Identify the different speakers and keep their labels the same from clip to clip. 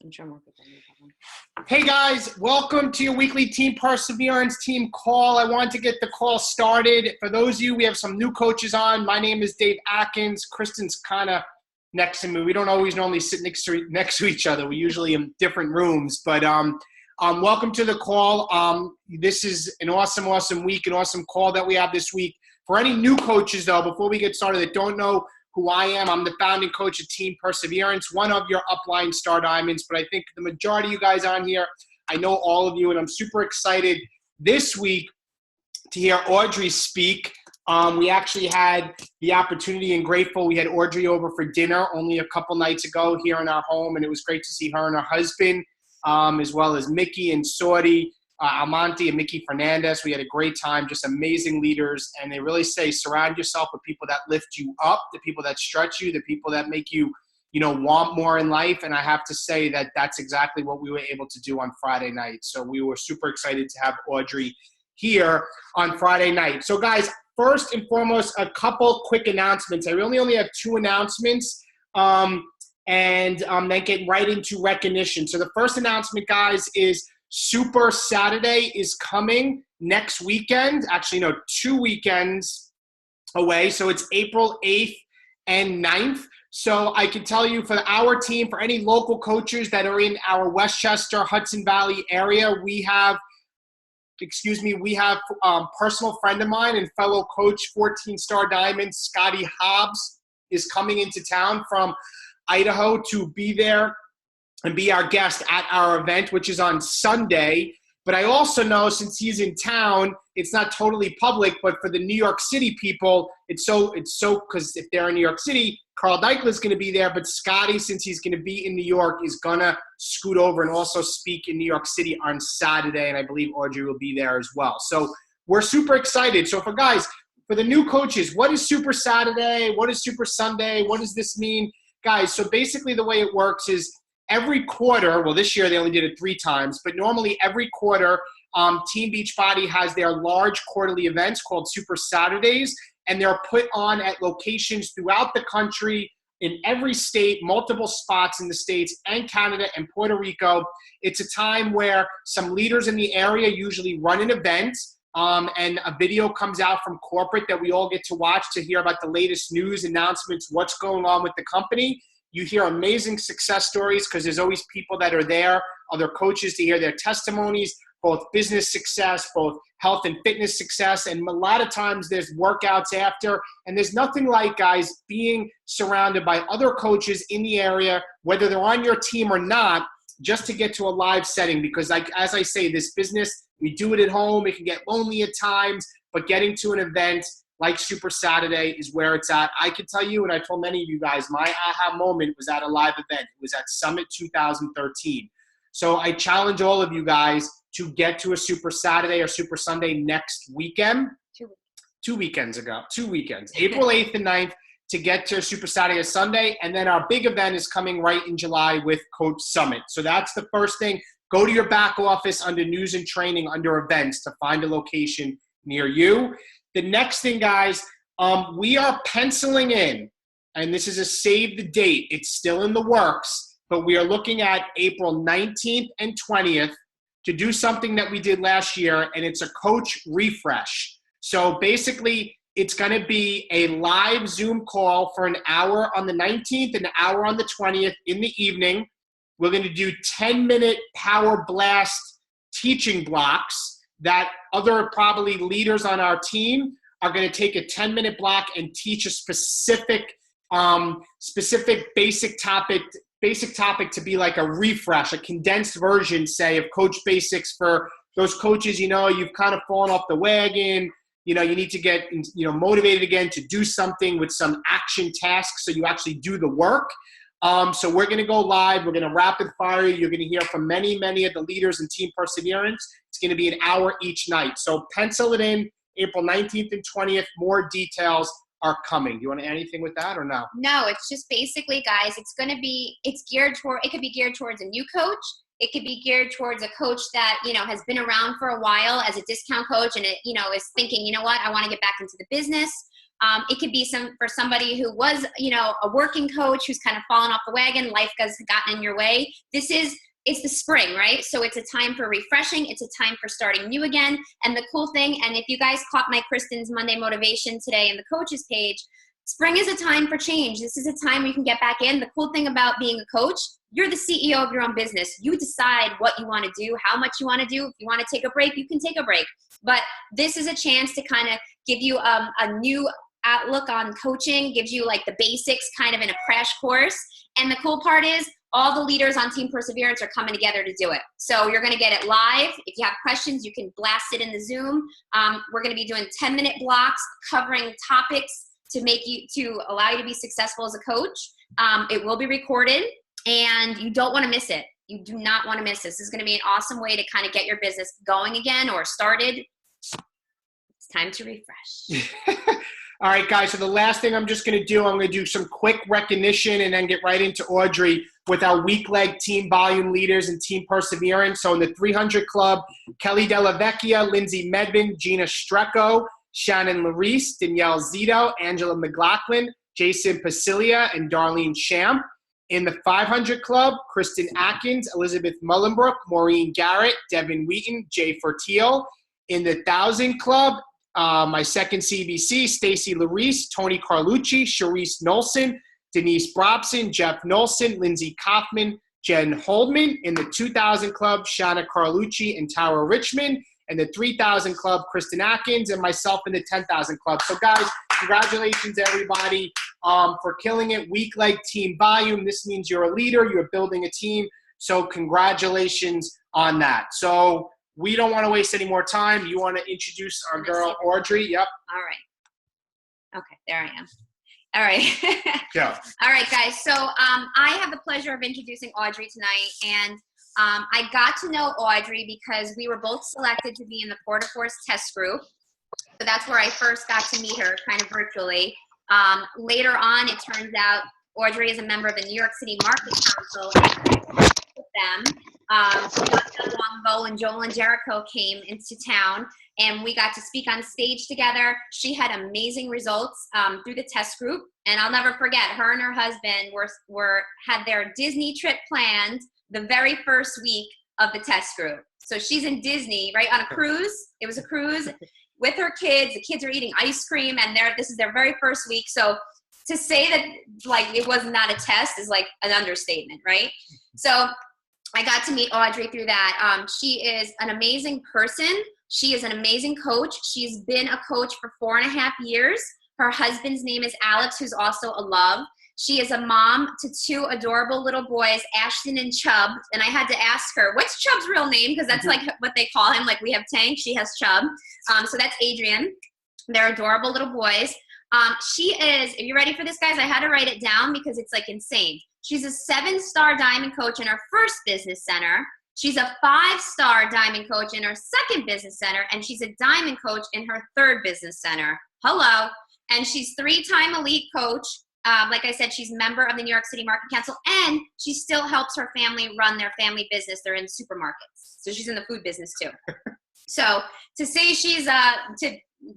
Speaker 1: I'm sure I'm working with no problem.
Speaker 2: Hey guys, welcome to your weekly Team Perseverance team call. I want to get the call started. For those of you, we have some new coaches on. My name is Dave Atkins. Kristen's kind of next to me. We don't always normally sit next to each other. We usually in different rooms. But welcome to the call. This is an awesome week, an awesome call that we have this week. For any new coaches, though, before we get started that don't know who I am, I'm the founding coach of Team Perseverance, one of your upline Star Diamonds. But I think the majority of you guys on here, I know all of you, and I'm super excited this week to hear Audrey speak. We actually had the opportunity and grateful. We had Audrey over for dinner only a couple nights ago here in our home, and it was great to see her and her husband, as well as Mickey and Saudi, Almonte and Mickey Fernandez. We had a great time, just amazing leaders. And they really say, surround yourself with people that lift you up, the people that stretch you, the people that make you, want more in life. And I have to say that that's exactly what we were able to do on Friday night. So we were super excited to have Audrey here on Friday night. So guys, first and foremost, a couple quick announcements. I really only have two announcements. And then get right into recognition. So the first announcement, guys, is Super Saturday is coming next weekend. Actually, no, 2 weekends away. So it's April 8th and 9th. So I can tell you for our team, for any local coaches that are in our Westchester, Hudson Valley area, we have personal friend of mine and fellow coach, 14 Star Diamond, Scotty Hobbs, is coming into town from Idaho to be there and be our guest at our event, which is on Sunday. But I also know, since he's in town, it's not totally public, but for the New York City people, it's so because if they're in New York City, Carl Deichler is going to be there, but Scotty, since he's going to be in New York, is going to scoot over and also speak in New York City on Saturday, and I believe Audrey will be there as well. So we're super excited. So for the new coaches, what is Super Saturday? What is Super Sunday? What does this mean? Guys, so basically the way it works is every quarter, well, this year they only did it 3 times, but normally every quarter, Team Beachbody has their large quarterly events called Super Saturdays, and they're put on at locations throughout the country, in every state, multiple spots in the States and Canada and Puerto Rico. It's a time where some leaders in the area usually run an event, and a video comes out from corporate that we all get to watch to hear about the latest news, announcements, what's going on with the company. You hear amazing success stories because there's always people that are there, other coaches, to hear their testimonies, both business success, both health and fitness success. And a lot of times there's workouts after. And there's nothing like, guys, being surrounded by other coaches in the area, whether they're on your team or not, just to get to a live setting. Because as I say, this business, we do it at home. It can get lonely at times, but getting to an event like Super Saturday is where it's at. I can tell you, and I told many of you guys, my aha moment was at a live event. It was at Summit 2013. So I challenge all of you guys to get to a Super Saturday or Super Sunday next weekend. 2 weekends. April 8th and 9th to get to Super Saturday or Sunday. And then our big event is coming right in July with Coach Summit. So that's the first thing. Go to your back office under news and training, under events, to find a location near you. The next thing, guys, we are penciling in, and this is a save the date. It's still in the works, but we are looking at April 19th and 20th to do something that we did last year, and it's a coach refresh. So basically, it's going to be a live Zoom call for an hour on the 19th, an hour on the 20th in the evening. We're going to do 10-minute power blast teaching blocks that other probably leaders on our team are going to take a 10-minute block and teach a specific basic topic to be like a refresh, a condensed version, say, of Coach Basics for those coaches, you've kind of fallen off the wagon. You need to get, motivated again to do something with some action tasks so you actually do the work. So we're going to go live. We're going to rapid fire. You're going to hear from many of the leaders in Team Perseverance. It's going to be an hour each night. So pencil it in, April 19th and 20th. More details are coming. Do you want to add anything with that or no?
Speaker 3: No, it's just basically, guys, it could be geared towards a new coach. It could be geared towards a coach that, has been around for a while as a discount coach and is thinking, I want to get back into the business. It could be for somebody who was, a working coach who's kind of fallen off the wagon. Life has gotten in your way. It's the spring, right? So it's a time for refreshing. It's a time for starting new again. And the cool thing, and if you guys caught my Kristen's Monday Motivation today in the coaches page, spring is a time for change. This is a time where you can get back in. The cool thing about being a coach, you're the CEO of your own business. You decide what you want to do, how much you want to do. If you want to take a break, you can take a break. But this is a chance to kind of give you a new outlook on coaching, gives you like the basics kind of in a crash course. And the cool part is all the leaders on Team Perseverance are coming together to do it. So you're going to get it live. If you have questions, you can blast it in the Zoom. We're going to be doing 10-minute blocks covering topics to allow you to be successful as a coach. It will be recorded, and you don't want to miss it. You do not want to miss this. This is going to be an awesome way to kind of get your business going again or started. It's time to refresh.
Speaker 2: All right, guys. So the last thing I'm just going to do, I'm going to do some quick recognition and then get right into Audrey with our weak leg team volume leaders and Team Perseverance. So in the 300 Club, Kelly Della Vecchia, Lindsay Medvin, Gina Strecco, Shannon Larice, Danielle Zito, Angela McLaughlin, Jason Pasilia, and Darlene Champ. In the 500 Club, Kristen Atkins, Elizabeth Mullenbrook, Maureen Garrett, Devin Wheaton, Jay Fortiel. In the 1,000 Club, my second CBC, Stacy Larice, Tony Carlucci, Sharice Nolson, Denise Brobson, Jeff Nolson, Lindsay Kaufman, Jen Holdman. In the 2,000 Club, Shana Carlucci and Tara Richmond. In the 3,000 Club, Kristen Atkins, and myself in the 10,000 Club. So, guys, congratulations, everybody, for killing it. Weak leg team volume. This means you're a leader. You're building a team. So, congratulations on that. So, we don't want to waste any more time. You want to introduce our girl, Audrey? Yep.
Speaker 3: All right. Okay, there I am. All right.
Speaker 2: Yeah.
Speaker 3: All right, guys. So, I have the pleasure of introducing Audrey tonight, and I got to know Audrey because we were both selected to be in the Port of Force test group. So that's where I first got to meet her, kind of virtually. Later on, it turns out Audrey is a member of the New York City Market Council. With them, not that long ago when Joel and Jericho came into town, and we got to speak on stage together. She had amazing results through the test group, and I'll never forget. Her and her husband had their Disney trip planned the very first week of the test group. So she's in Disney, right, on a cruise. It was a cruise with her kids. The kids are eating ice cream, and this is their very first week. So to say that, like, it was not a test is, like, an understatement, right? So I got to meet Audrey through that. She is an amazing person. She is an amazing coach. She's been a coach for 4.5 years. Her husband's name is Alex, who's also a love. She is a mom to 2 adorable little boys, Ashton and Chubb. And I had to ask her, what's Chubb's real name? Because that's like what they call him. Like we have Tank, she has Chubb. So that's Adrian. They're adorable little boys. She is, if you're ready for this, guys, I had to write it down because it's like insane. She's a 7-star diamond coach in her first business center. She's a 5-star diamond coach in her second business center. And she's a diamond coach in her third business center. Hello. And she's 3-time elite coach. Like I said, she's a member of the New York City Market Council, and she still helps her family run their family business. They're in supermarkets. So she's in the food business too. So to say she's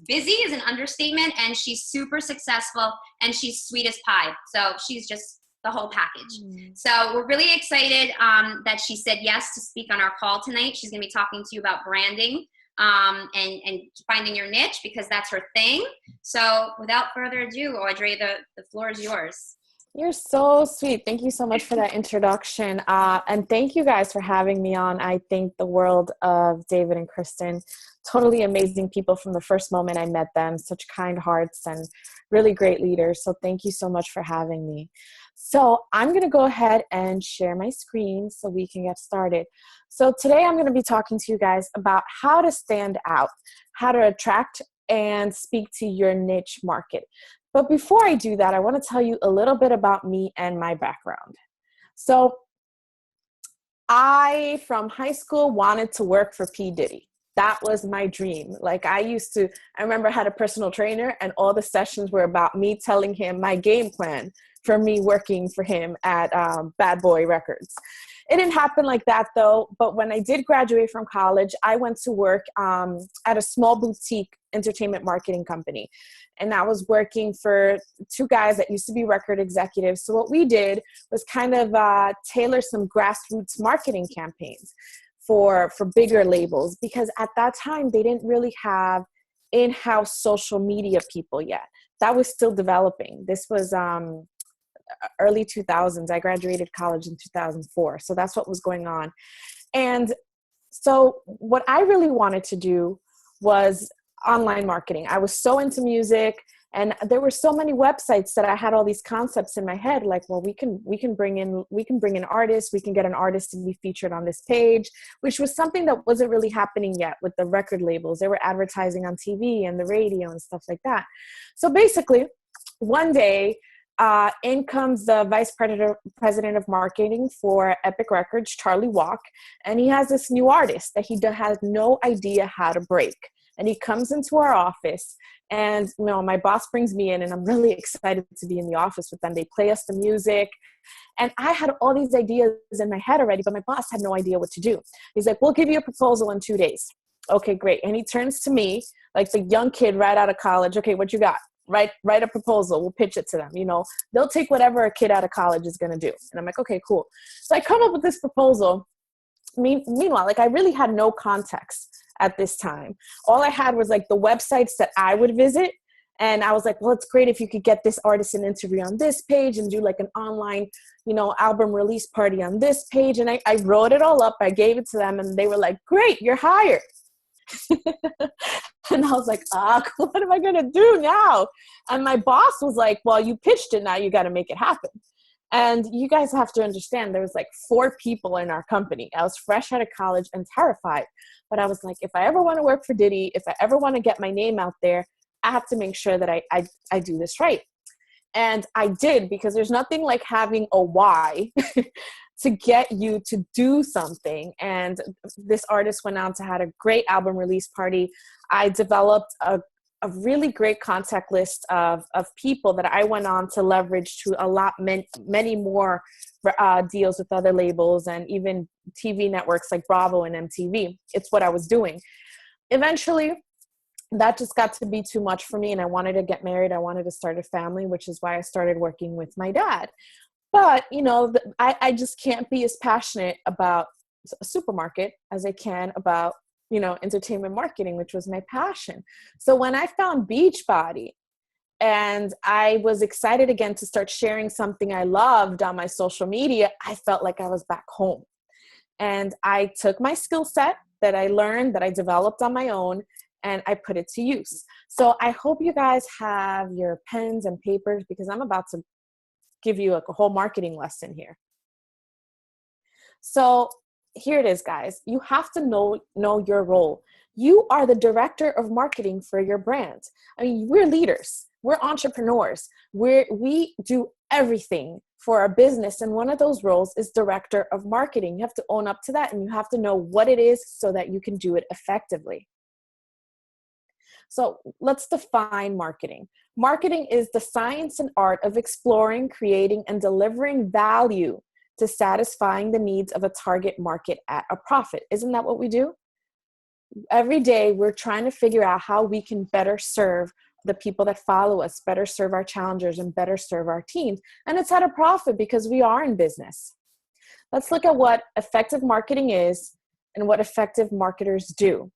Speaker 3: busy is an understatement, and she's super successful, and she's sweet as pie. So she's just the whole package. Mm-hmm. So we're really excited that she said yes to speak on our call tonight. She's going to be talking to you about branding. And finding your niche, because that's her thing. So without further ado, Audrey, the floor is yours.
Speaker 1: You're so sweet. Thank you so much for that introduction. And thank you guys for having me on. I think the world of David and Kristen, totally amazing people from the first moment I met them, such kind hearts and really great leaders. So thank you so much for having me. So I'm going to go ahead and share my screen so we can get started. So today I'm going to be talking to you guys about how to stand out, how to attract and speak to your niche market. But before I do that, I want to tell you a little bit about me and my background. So I, from high school, wanted to work for P. Diddy. That was my dream. Like I remember I had a personal trainer, and all the sessions were about me telling him my game plan for me working for him at Bad Boy Records. It didn't happen like that though. But when I did graduate from college, I went to work at a small boutique entertainment marketing company. And I was working for two guys that used to be record executives. So what we did was kind of tailor some grassroots marketing campaigns for bigger labels, because at that time they didn't really have in-house social media people yet. That was still developing. This was early 2000s. I graduated college in 2004. So that's what was going on. And so what I really wanted to do was online marketing. I was so into music, and there were so many websites that I had all these concepts in my head, like, well, we can bring in artists, we can get an artist to be featured on this page, which was something that wasn't really happening yet with the record labels. They were advertising on TV and the radio and stuff like that. So basically, one day, in comes the vice president of marketing for Epic Records, Charlie Walk, and he has this new artist that he has no idea how to break. And he comes into our office, and my boss brings me in, and I'm really excited to be in the office with them. They play us the music, and I had all these ideas in my head already, but my boss had no idea what to do. He's like, we'll give you a proposal in 2 days. Okay, great. And he turns to me like the young kid right out of college. Okay, what you got? Write a proposal. We'll pitch it to them. They'll take whatever a kid out of college is going to do. And I'm like, okay, cool. So I come up with this proposal. Meanwhile, like, I really had no context at this time. All I had was like the websites that I would visit. And I was like, well, it's great if you could get this artist an interview on this page and do like an online, album release party on this page. And I wrote it all up. I gave it to them, and they were like, great, you're hired. And I was like, what am I going to do now? And my boss was like, well, you pitched it. Now you got to make it happen. And you guys have to understand, there was like 4 people in our company. I was fresh out of college and terrified. But I was like, if I ever want to work for Diddy, if I ever want to get my name out there, I have to make sure that I do this right. And I did, because there's nothing like having a why to get you to do something. And this artist went on to have a great album release party. I developed a really great contact list of people that I went on to leverage to many more deals with other labels and even TV networks like Bravo and MTV. It's what I was doing. Eventually, that just got to be too much for me, and I wanted to get married. I wanted to start a family, which is why I started working with my dad. But, I just can't be as passionate about a supermarket as I can about, entertainment marketing, which was my passion. So when I found Beachbody, and I was excited again to start sharing something I loved on my social media, I felt like I was back home. And I took my skill set that I learned, that I developed on my own, and I put it to use. So I hope you guys have your pens and papers, because I'm about to give you a whole marketing lesson here. So here it is, guys. You have to know your role. You are the director of marketing for your brand. I mean, we're leaders. We're entrepreneurs. We do everything for our business. And one of those roles is director of marketing. You have to own up to that, and you have to know what it is so that you can do it effectively. So let's define marketing. Marketing is the science and art of exploring, creating, and delivering value to satisfying the needs of a target market at a profit. Isn't that what we do? Every day, we're trying to figure out how we can better serve the people that follow us, better serve our challengers, and better serve our teams. And it's at a profit because we are in business. Let's look at what effective marketing is and what effective marketers do.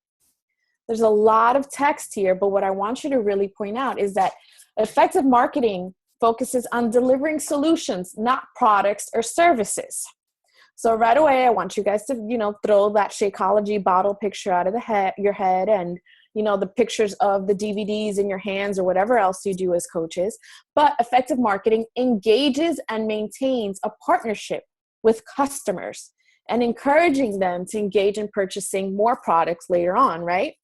Speaker 1: There's a lot of text here, but what I want you to really point out is that effective marketing focuses on delivering solutions, not products or services. So right away, I want you guys to, throw that Shakeology bottle picture out of your head, and, the pictures of the DVDs in your hands or whatever else you do as coaches. But effective marketing engages and maintains a partnership with customers and encouraging them to engage in purchasing more products later on, right?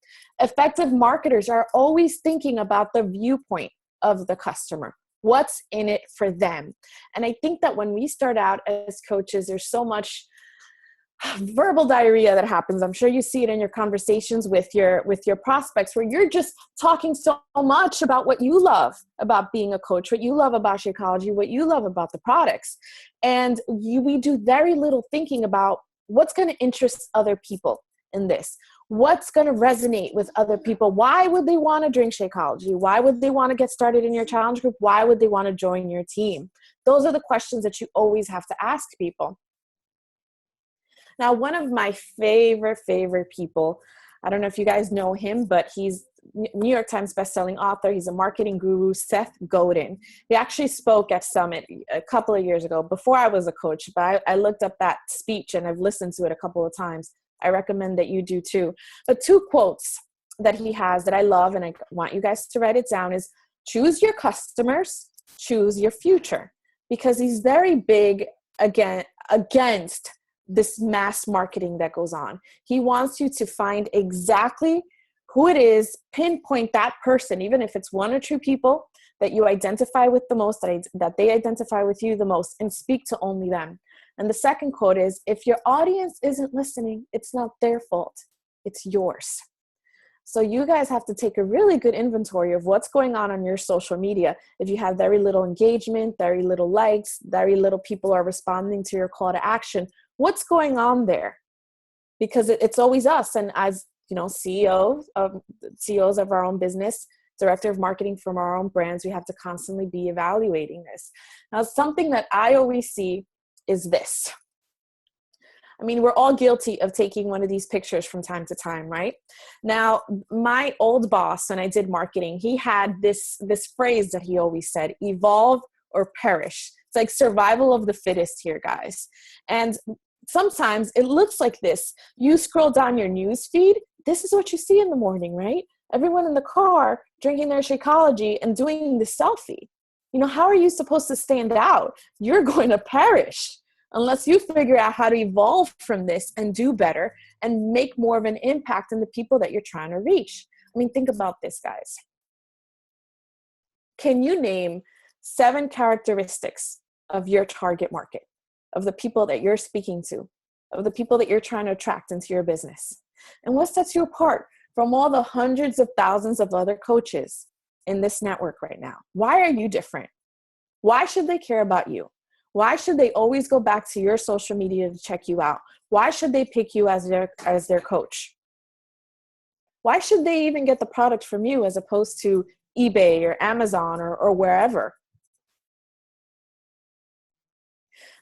Speaker 1: Effective marketers are always thinking about the viewpoint of the customer. What's in it for them? And I think that when we start out as coaches, there's so much verbal diarrhea that happens. I'm sure you see it in your conversations with your prospects, where you're just talking so much about what you love about being a coach, what you love about Shakeology, what you love about the products. And we do very little thinking about what's going to interest other people in this. What's going to resonate with other people? Why would they want to drink Shakeology? Why would they want to get started in your challenge group? Why would they want to join your team? Those are the questions that you always have to ask people. Now, one of my favorite people, I don't know if you guys know him, but he's New York Times bestselling author. He's a marketing guru, Seth Godin. He actually spoke at Summit a couple of years ago before I was a coach, but I looked up that speech and I've listened to it a couple of times. I recommend that you do too. But two quotes that he has that I love, and I want you guys to write it down, is choose your customers, choose your future. Because he's very big against this mass marketing that goes on. He wants you to find exactly who it is, pinpoint that person, even if it's one or two people that you identify with the most, that they identify with you the most, and speak to only them. And the second quote is, if your audience isn't listening, it's not their fault, it's yours. So you guys have to take a really good inventory of what's going on your social media. If you have very little engagement, very little likes, very little people are responding to your call to action, what's going on there? Because it's always us. And as CEOs of our own business, director of marketing from our own brands, we have to constantly be evaluating this. Now, something that I always see is this. I mean, we're all guilty of taking one of these pictures from time to time, right? Now, my old boss, when I did marketing, he had this phrase that he always said, evolve or perish. It's like survival of the fittest here, guys. And sometimes it looks like this. You scroll down your news feed, this is what you see in the morning, right? Everyone in the car drinking their Shakeology and doing the selfie. How are you supposed to stand out? You're going to perish unless you figure out how to evolve from this and do better and make more of an impact in the people that you're trying to reach. I mean, think about this, guys. Can you name 7 characteristics of your target market, of the people that you're speaking to, of the people that you're trying to attract into your business? And what sets you apart from all the hundreds of thousands of other coaches in this network right now? Why are you different? Why should they care about you? Why should they always go back to your social media to check you out? Why should they pick you as their coach? Why should they even get the product from you as opposed to eBay or Amazon or wherever?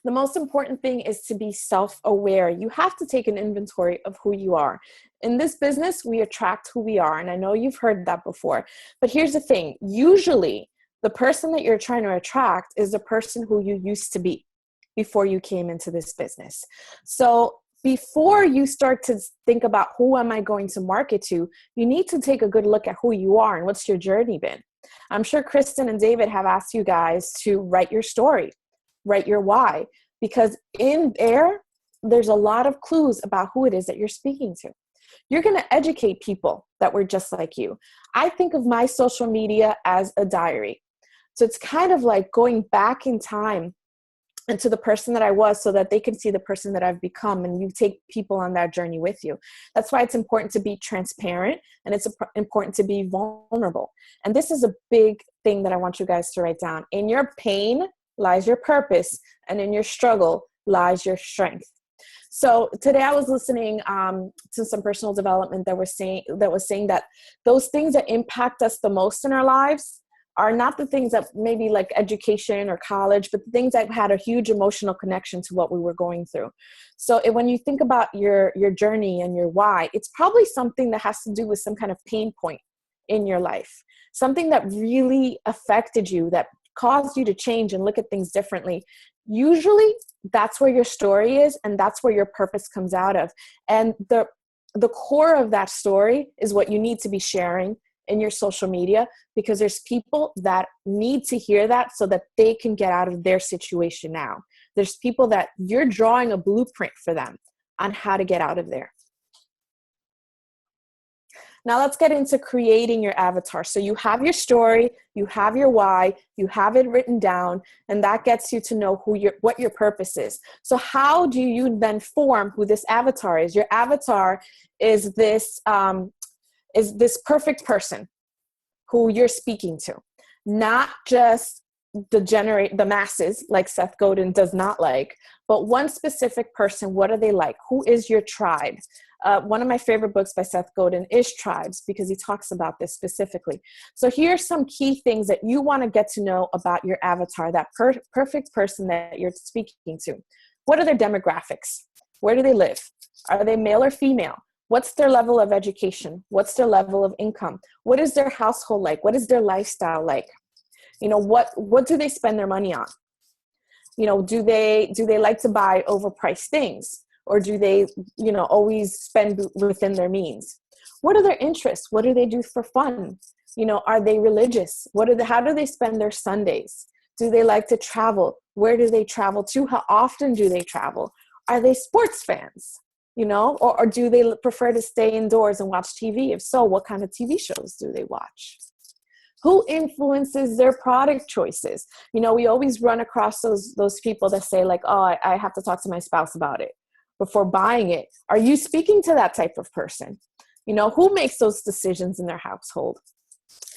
Speaker 1: The most important thing is to be self-aware. You have to take an inventory of who you are. In this business, we attract who we are. And I know you've heard that before. But here's the thing. Usually, the person that you're trying to attract is the person who you used to be before you came into this business. So before you start to think about who am I going to market to, you need to take a good look at who you are and what's your journey been. I'm sure Kristen and David have asked you guys to write your story, write your why, because in there's a lot of clues about who it is that you're speaking to. You're going to educate people that were just like you. I think of my social media as a diary. So it's kind of like going back in time into the person that I was so that they can see the person that I've become, and you take people on that journey with you. That's why it's important to be transparent, and it's important to be vulnerable. And this is a big thing that I want you guys to write down. In your pain lies your purpose, and in your struggle lies your strength. So today I was listening to some personal development that was saying that those things that impact us the most in our lives are not the things that maybe like education or college, but the things that had a huge emotional connection to what we were going through. So when you think about your journey and your why, it's probably something that has to do with some kind of pain point in your life, something that really affected you, that caused you to change and look at things differently. Usually that's where your story is, and that's where your purpose comes out of. And the core of that story is what you need to be sharing in your social media, because there's people that need to hear that so that they can get out of their situation now. There's people that you're drawing a blueprint for them on how to get out of there. Now let's get into creating your avatar. So you have your story, you have your why, you have it written down, and that gets you to know what your purpose is. So how do you then form who this avatar is? Your avatar is this perfect person who you're speaking to, not just the masses like Seth Godin does not like, but one specific person. What are they like? Who is your tribe? One of my favorite books by Seth Godin is Tribes, because he talks about this specifically. So here are some key things that you want to get to know about your avatar, that perfect person that you're speaking to. What are their demographics? Where do they live? Are they male or female? What's their level of education? What's their level of income? What is their household like? What is their lifestyle like? You know, what do they spend their money on? You know, do they like to buy overpriced things? Or do they, you know, always spend within their means? What are their interests? What do they do for fun? You know, are they religious? How do they spend their Sundays? Do they like to travel? Where do they travel to? How often do they travel? Are they sports fans? You know, or do they prefer to stay indoors and watch TV? If so, what kind of TV shows do they watch? Who influences their product choices? You know, we always run across those people that say like, oh, I have to talk to my spouse about it before buying it. Are you speaking to that type of person? You know, who makes those decisions in their household?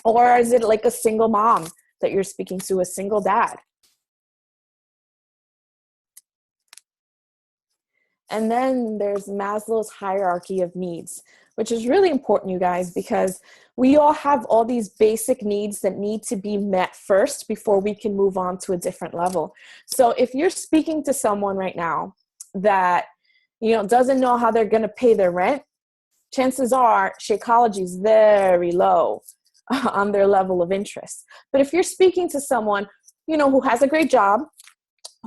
Speaker 1: Or is it like a single mom that you're speaking to, a single dad? And then there's Maslow's hierarchy of needs, which is really important, you guys, because we all have all these basic needs that need to be met first before we can move on to a different level. So if you're speaking to someone right now that, you know, doesn't know how they're going to pay their rent, chances are Shakeology is very low on their level of interest. But if you're speaking to someone, you know, who has a great job,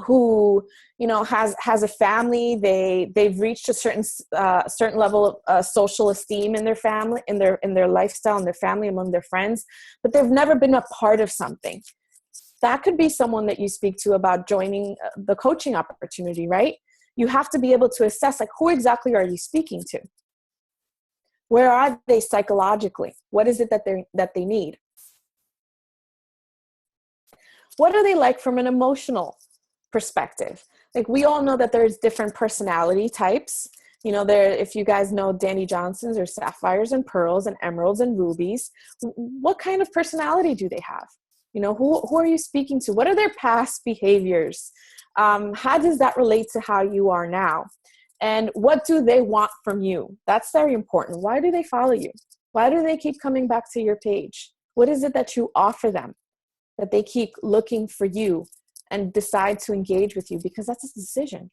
Speaker 1: who, you know, has a family, they've reached a certain level of social esteem in their family, in their lifestyle, in their family, among their friends, but they've never been a part of something. That could be someone that you speak to about joining the coaching opportunity, right? You have to be able to assess, like, who exactly are you speaking to? Where are they psychologically? What is it that they need? What are they like from an emotional perspective? Like, we all know that there's different personality types. You know, if you guys know Danny Johnson's, or sapphires and pearls and emeralds and rubies. What kind of personality do they have? You know, who are you speaking to? What are their past behaviors? How does that relate to how you are now? And what do they want from you? That's very important. Why do they follow you? Why do they keep coming back to your page? What is it that you offer them that they keep looking for you and decide to engage with you? Because that's a decision.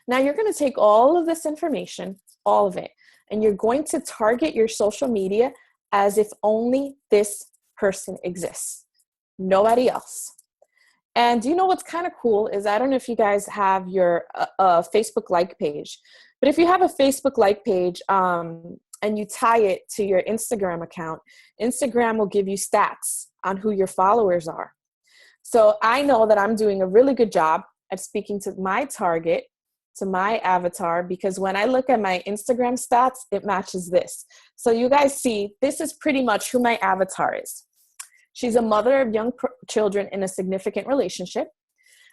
Speaker 1: Now you're going to take all of this information, all of it, and you're going to target your social media as if only this person exists, nobody else. And you know what's kind of cool is, I don't know if you guys have your Facebook like page, but if you have a Facebook like page and you tie it to your Instagram account, Instagram will give you stats on who your followers are. So I know that I'm doing a really good job at speaking to my target, to my avatar, because when I look at my Instagram stats, it matches this. So you guys see, this is pretty much who my avatar is. She's a mother of young children in a significant relationship.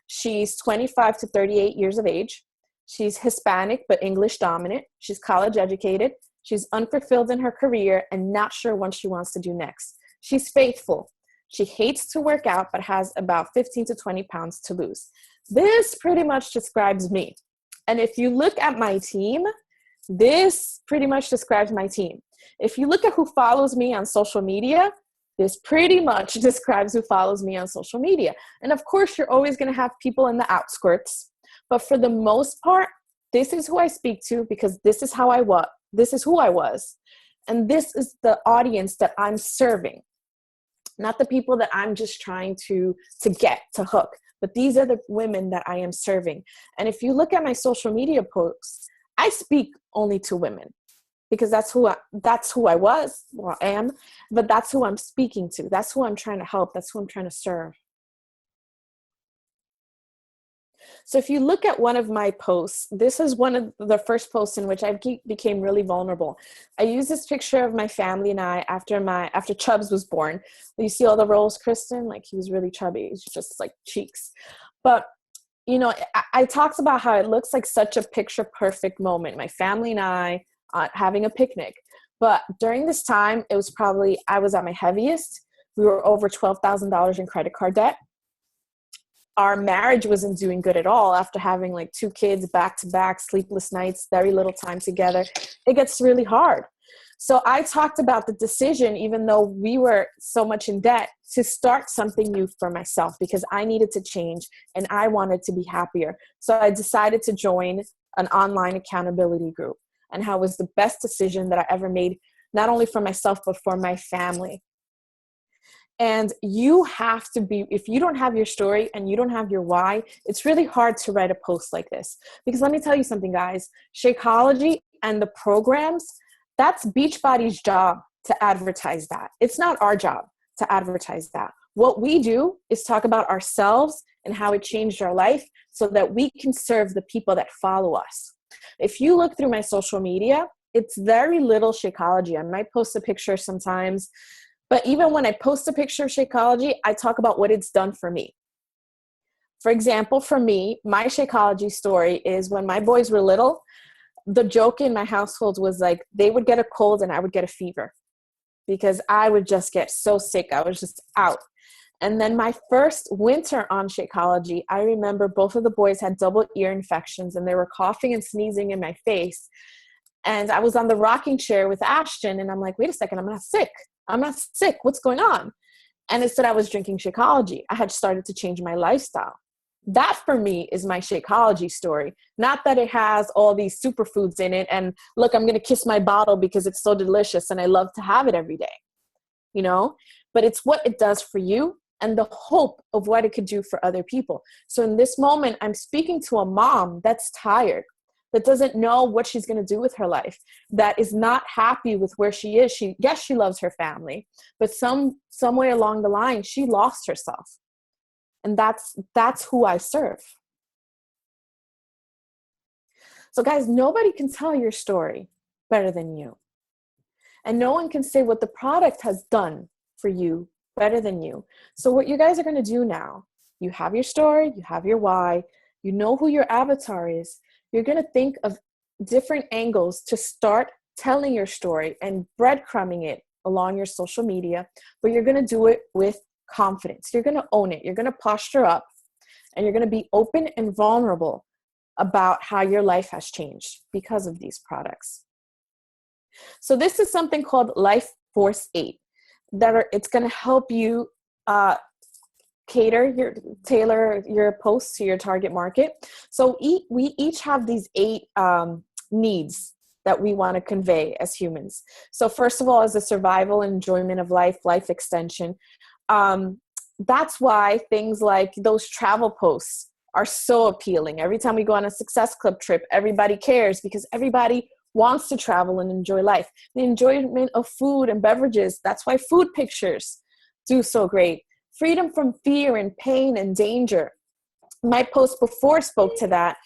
Speaker 1: She's 25 to 38 years of age. She's Hispanic, but English dominant. She's college educated. She's unfulfilled in her career and not sure what she wants to do next. She's faithful. She hates to work out, but has about 15 to 20 pounds to lose. This pretty much describes me. And if you look at my team, this pretty much describes my team. If you look at who follows me on social media, this pretty much describes who follows me on social media. And of course, you're always going to have people in the outskirts. But for the most part, this is who I speak to, because this is how I was. This is who I was. And this is the audience that I'm serving. Not the people that I'm just trying to get, to hook. But these are the women that I am serving. And if you look at my social media posts, I speak only to women, because that's who I was, or am, but that's who I'm speaking to. That's who I'm trying to help. That's who I'm trying to serve. So if you look at one of my posts, this is one of the first posts in which I became really vulnerable. I use this picture of my family and I after Chubbs was born. You see all the rolls, Kristen? Like, he was really chubby. He's just like cheeks. But you know, I talked about how it looks like such a picture perfect moment. My family and I having a picnic. But during this time, it was probably, I was at my heaviest. We were over $12,000 in credit card debt. Our marriage wasn't doing good at all after having like 2 kids back to back, sleepless nights, very little time together. It gets really hard. So I talked about the decision, even though we were so much in debt, to start something new for myself because I needed to change and I wanted to be happier. So I decided to join an online accountability group, and how it was the best decision that I ever made, not only for myself, but for my family. And you have to be, if you don't have your story and you don't have your why, it's really hard to write a post like this. Because let me tell you something, guys, Shakeology and the programs, that's Beachbody's job to advertise that. It's not our job to advertise that. What we do is talk about ourselves and how it changed our life so that we can serve the people that follow us. If you look through my social media, it's very little Shakeology. I might post a picture sometimes, but even when I post a picture of Shakeology, I talk about what it's done for me. For example, for me, my Shakeology story is when my boys were little, the joke in my household was like they would get a cold and I would get a fever because I would just get so sick. I was just out. And then my first winter on Shakeology, I remember both of the boys had double ear infections and they were coughing and sneezing in my face. And I was on the rocking chair with Ashton and I'm like, wait a second, I'm not sick. I'm not sick. What's going on? And it said I was drinking Shakeology. I had started to change my lifestyle. That for me is my Shakeology story. Not that it has all these superfoods in it and look, I'm going to kiss my bottle because it's so delicious and I love to have it every day, you know, but it's what it does for you and the hope of what it could do for other people. So in this moment, I'm speaking to a mom that's tired, that doesn't know what she's going to do with her life, that is not happy with where she is. Yes, she loves her family, but somewhere along the line, she lost herself. And that's who I serve. So guys, nobody can tell your story better than you. And no one can say what the product has done for you better than you. So what you guys are going to do now, you have your story, you have your why, you know who your avatar is. You're going to think of different angles to start telling your story and breadcrumbing it along your social media, but you're going to do it with confidence. You're going to own it. You're going to posture up and you're going to be open and vulnerable about how your life has changed because of these products. So this is something called Life Force 8 it's going to help you tailor your posts to your target market. So we each have these 8 needs that we want to convey as humans. So first of all is the survival and enjoyment of life extension. That's why things like those travel posts are so appealing. Every time we go on a Success Club trip, everybody cares because everybody wants to travel and enjoy life. The enjoyment of food and beverages, that's why food pictures do so great. Freedom from fear and pain and danger. My post before spoke to that.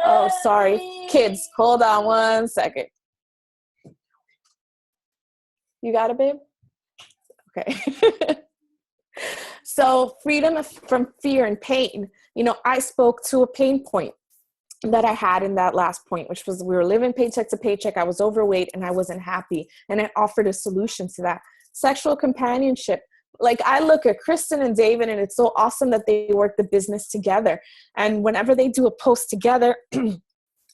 Speaker 1: Oh, sorry. Kids, hold on one second. You got it, babe? Okay. So freedom from fear and pain. You know, I spoke to a pain point that I had in that last point, which was we were living paycheck to paycheck. I was overweight and I wasn't happy. And I offered a solution to that. Sexual companionship. Like I look at Kristen and David and it's so awesome that they work the business together. And whenever they do a post together,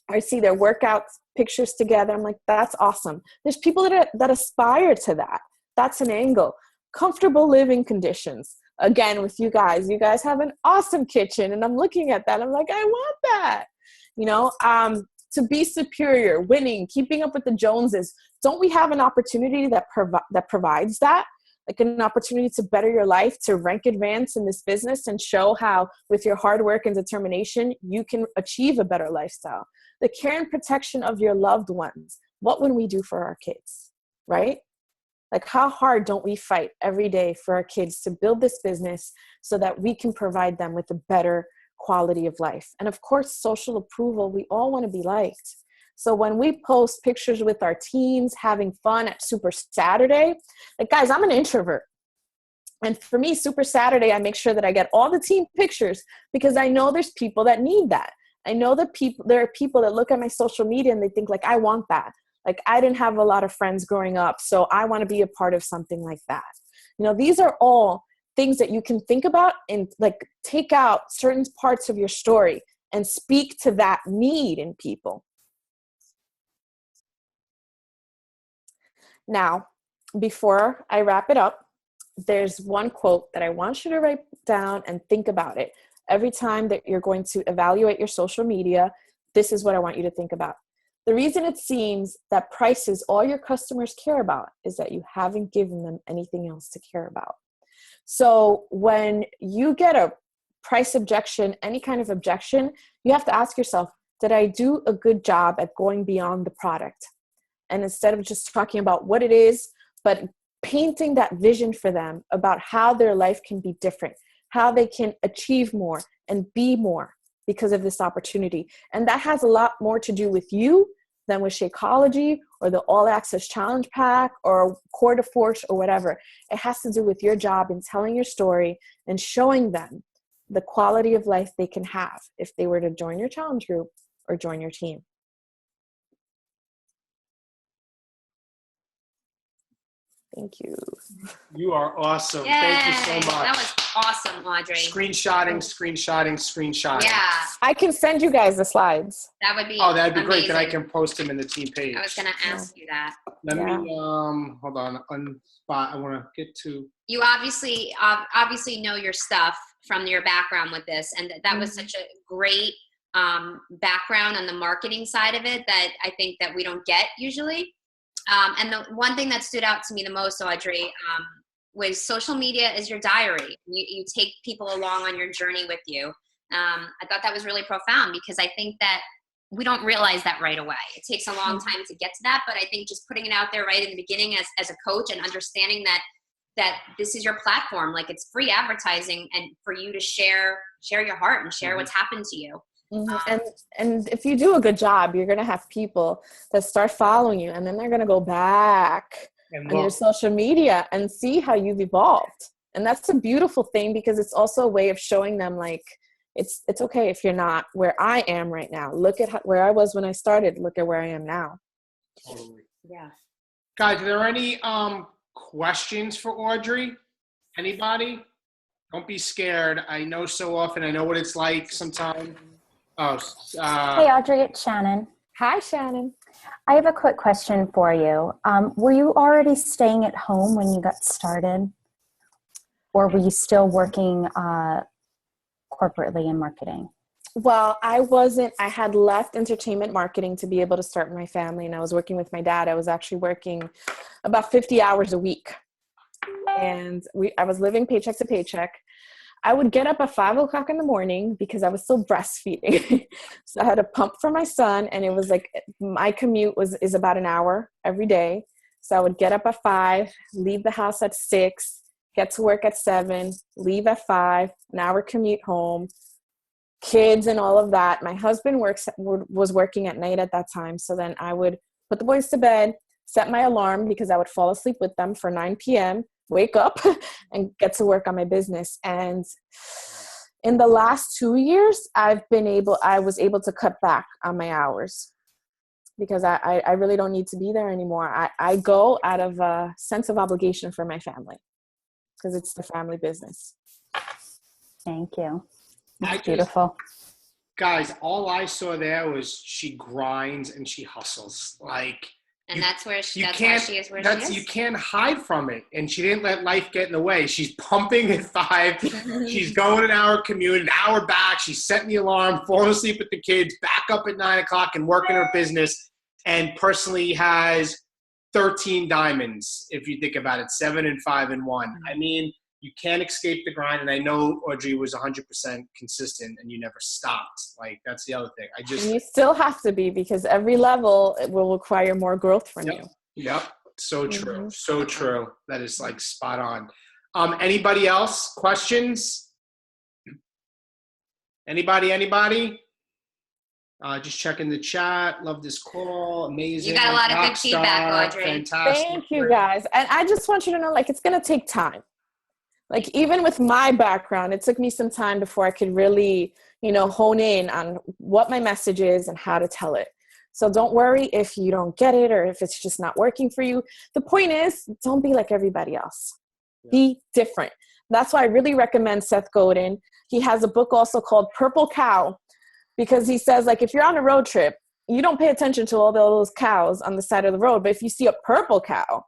Speaker 1: I see their workout pictures together. I'm like, that's awesome. There's people that aspire to that. That's an angle. Comfortable living conditions. Again, with you guys have an awesome kitchen. And I'm looking at that. I'm like, I want that. You know, to be superior, winning, keeping up with the Joneses. Don't we have an opportunity that provides that? Like an opportunity to better your life, to rank advance in this business and show how with your hard work and determination, you can achieve a better lifestyle. The care and protection of your loved ones. What would we do for our kids, right? Like how hard don't we fight every day for our kids to build this business so that we can provide them with a better quality of life. And of course, social approval, we all want to be liked. So when we post pictures with our teams having fun at Super Saturday, like, guys, I'm an introvert. And for me, Super Saturday, I make sure that I get all the team pictures because I know there's people that need that. I know that there are people that look at my social media and they think, like, I want that. Like, I didn't have a lot of friends growing up, so I want to be a part of something like that. You know, these are all things that you can think about and, like, take out certain parts of your story and speak to that need in people. Now, before I wrap it up, there's one quote that I want you to write down and think about it. Every time that you're going to evaluate your social media, this is what I want you to think about. The reason it seems that price is all your customers care about is that you haven't given them anything else to care about. So when you get a price objection, any kind of objection, you have to ask yourself, did I do a good job at going beyond the product? And instead of just talking about what it is, but painting that vision for them about how their life can be different, how they can achieve more and be more because of this opportunity. And that has a lot more to do with you than with Shakeology or the All Access Challenge Pack or Core de Force or whatever. It has to do with your job in telling your story and showing them the quality of life they can have if they were to join your challenge group or join your team. Thank you.
Speaker 2: You are awesome.
Speaker 3: Yay.
Speaker 2: Thank you so much.
Speaker 3: That was awesome, Audrey.
Speaker 2: Screenshotting.
Speaker 3: Yeah.
Speaker 1: I can send you guys the slides.
Speaker 3: That would be
Speaker 2: that'd be great.
Speaker 3: amazing.
Speaker 2: Then I can post them in the team page.
Speaker 3: I was going to ask you that.
Speaker 2: Let me, hold on, I want to get to.
Speaker 3: You obviously know your stuff from your background with this, and that was such a great background on the marketing side of it that I think that we don't get usually. And the one thing that stood out to me the most, Audrey, was social media is your diary. You take people along on your journey with you. I thought that was really profound because I think that we don't realize that right away. It takes a long time to get to that, but I think just putting it out there right in the beginning as a coach and understanding that this is your platform, like it's free advertising and for you to share your heart and share what's happened to you.
Speaker 1: Mm-hmm. And if you do a good job, you're going to have people that start following you, and then they're going to go back on your social media and see how you've evolved. And that's a beautiful thing because it's also a way of showing them, like, it's okay if you're not where I am right now. Look at where I was when I started. Look at where I am now.
Speaker 2: Totally.
Speaker 3: Yeah.
Speaker 2: Guys, are there any questions for Audrey? Anybody? Don't be scared. I know so often. I know what it's like sometimes.
Speaker 4: Hey, Audrey, it's Shannon.
Speaker 1: Hi, Shannon.
Speaker 4: I have a quick question for you. Were you already staying at home when you got started? Or were you still working corporately in marketing?
Speaker 1: Well, I wasn't. I had left entertainment marketing to be able to start my family, and I was working with my dad. I was actually working about 50 hours a week. And I was living paycheck to paycheck. I would get up at 5 o'clock in the morning because I was still breastfeeding. So I had a pump for my son, and it was like my commute is about an hour every day. So I would get up at 5, leave the house at 6, get to work at 7, leave at 5, an hour commute home, kids and all of that. My husband was working at night at that time. So then I would put the boys to bed, set my alarm because I would fall asleep with them for 9 p.m., wake up and get to work on my business. And in the last 2 years, I was able to cut back on my hours because I really don't need to be there anymore. I go out of a sense of obligation for my family because it's the family business.
Speaker 4: Thank you. That's beautiful.
Speaker 2: Guys, all I saw there was she grinds and she hustles.
Speaker 3: And that's why she is where she is.
Speaker 2: You can't hide from it. And she didn't let life get in the way. She's pumping at 5. She's going an hour commute, an hour back. She's setting the alarm, falling asleep with the kids, back up at 9 o'clock and working her business. And personally has 13 diamonds, if you think about it, 7 and 5 and 1. I mean, you can't escape the grind. And I know Audrey was 100% consistent and you never stopped. Like, that's the other thing. And
Speaker 1: you still have to be because every level will require more growth from you.
Speaker 2: Yep. So true. Mm-hmm. So true. That is like spot on. Anybody else? Questions? Anybody? Just checking the chat. Love this call. Amazing.
Speaker 3: You got a lot of good feedback, Audrey.
Speaker 2: Fantastic.
Speaker 1: Thank you, guys. And I just want you to know, like, it's going to take time. Like, even with my background, it took me some time before I could really, hone in on what my message is and how to tell it. So don't worry if you don't get it or if it's just not working for you. The point is, don't be like everybody else. Yeah. Be different. That's why I really recommend Seth Godin. He has a book also called Purple Cow, because he says, like, if you're on a road trip, you don't pay attention to all those cows on the side of the road. But if you see a purple cow,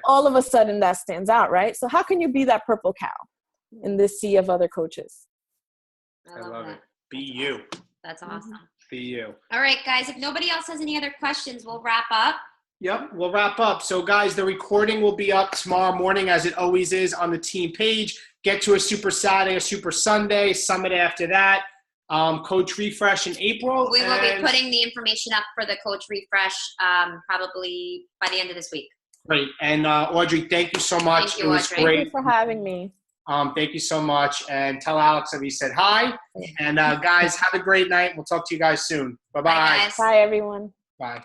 Speaker 1: all of a sudden that stands out, right? So how can you be that purple cow in this sea of other coaches?
Speaker 2: I love it. Be you.
Speaker 3: That's awesome.
Speaker 2: Be you.
Speaker 3: All right, guys. If nobody else has any other questions, we'll wrap up.
Speaker 2: Yep, we'll wrap up. So, guys, the recording will be up tomorrow morning, as it always is, on the team page. Get to a Super Saturday, a Super Sunday, Summit after that. Coach Refresh in April.
Speaker 3: We will be putting the information up for the Coach Refresh probably by the end of this week.
Speaker 2: Great. And Audrey, thank you so much.
Speaker 3: Thank you,
Speaker 2: it was
Speaker 3: Audrey.
Speaker 2: great.
Speaker 1: Thank you for having me.
Speaker 2: Thank you so much. And tell Alex that we said hi. And guys, have a great night. We'll talk to you guys soon. Bye-bye.
Speaker 3: Bye, guys.
Speaker 1: Bye, everyone.
Speaker 2: Bye.